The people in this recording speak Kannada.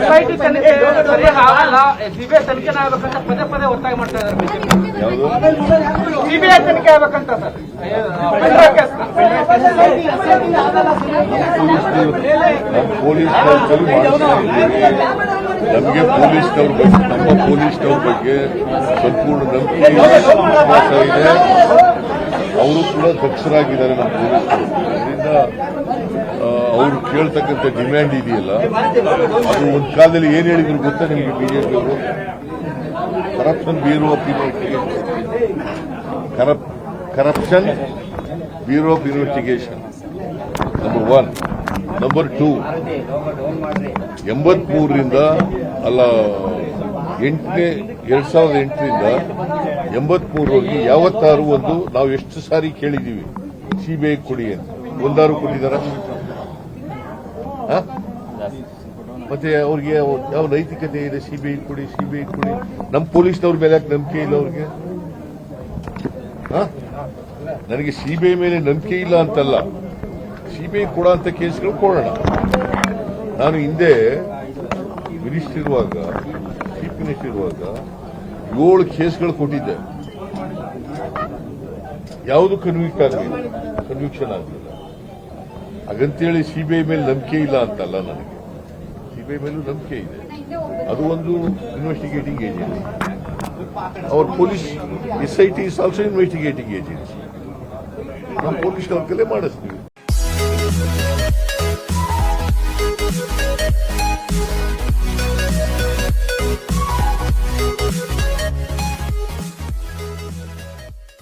SIT ತನಿಖೆ ಆಗಲ್ಲ, ಸಿಬಿಐ ತನಿಖೆ ಆಗ್ಬೇಕಂತ ಪದೇ ಪದೇ ಒತ್ತಾಯ ಮಾಡ್ತಾ ಇದ್ದಾರೆ. ಸಿಬಿಐ ತನಿಖೆ ಆಗ್ಬೇಕಂತ ಸರ್. ನಮಗೆ ಪೊಲೀಸ್ನವ್ರ ಬಗ್ಗೆ, ನಮ್ಮ ಪೊಲೀಸ್ನವ್ರ ಬಗ್ಗೆ ಸಂಪೂರ್ಣ ನಂಬಿಕೆ ವಿಶ್ವಾಸ ಇದೆ. ಅವರು ಕೂಡ ದಕ್ಷರಾಗಿದ್ದಾರೆ ನಮ್ಮ ಪೊಲೀಸರು. ಅದರಿಂದ ಅವರು ಕೇಳ್ತಕ್ಕಂಥ ಡಿಮ್ಯಾಂಡ್ ಇದೆಯಲ್ಲ, ಅದು ಒಂದು ಕಾಲದಲ್ಲಿ ಏನ್ ಹೇಳಿದ್ರು ಗೊತ್ತಾ ನಿಮಗೆ? ಬಿಜೆಪಿ ಅವರು corruption bureau of corruption bureau of investigation number 1. Number 2, 83ರಿಂದ ಅಲ್ಲ 2008ರಿಂದ 83ವರೆಗೆ ಯಾವತ್ತಾರು ಒಂದು ನಾವು ಎಷ್ಟು ಸಾರಿ ಕೇಳಿದ್ದೀವಿ ಸಿಬಿಐ ಕೊಡಿ ಅಂತ, ಒಂದಾರು ಕೊಟ್ಟಿದಾರ? ಮತ್ತೆ ಅವ್ರಿಗೆ ಯಾವ ನೈತಿಕತೆ ಇದೆ? ಸಿಬಿಐ ಕೊಡಿ, ಸಿಬಿಐ ಕೊಡಿ. ನಮ್ಮ ಪೊಲೀಸ್ನವ್ರ ಮೇಲೆ ಯಾಕೆ ನಂಬಿಕೆ ಇಲ್ಲ ಅವ್ರಿಗೆ? ನನಗೆ ಸಿಬಿಐ ಮೇಲೆ ನಂಬಿಕೆ ಇಲ್ಲ ಅಂತಲ್ಲ, ಸಿಬಿಐ ಕೊಡ ಅಂತ ಕೇಸ್ಗಳು ಕೊಡೋಣ. ನಾನು ಹಿಂದೆ ಮಿನಿಸ್ಟರ್ ಇರುವಾಗ, ಚೀಫ್ ಮಿನಿಸ್ಟರ್ ಇರುವಾಗ 7 ಕೇಸ್ಗಳು ಕೊಟ್ಟಿದ್ದೆ. ಯಾವುದು ಕನ್ವಿಕ್ಷನ್ ಆಗಲಿಲ್ಲ. ಹಾಗಂತೇಳಿ ಸಿಬಿಐ ಮೇಲೆ ನಂಬಿಕೆ ಇಲ್ಲ ಅಂತಲ್ಲ, ನನಗೆ ಸಿಬಿಐ ಮೇಲೂ ನಂಬಿಕೆ ಇದೆ. ಅದು ಒಂದು ಇನ್ವೆಸ್ಟಿಗೇಟಿಂಗ್ ಏಜೆನ್ಸಿ. ಅವ್ರ police SIT is also investigating agency. ನಮ್ಮ ಪೊಲೀಸ್ನವ್ರ ಕಲೆ ಮಾಡಿಸ್ತೀವಿ.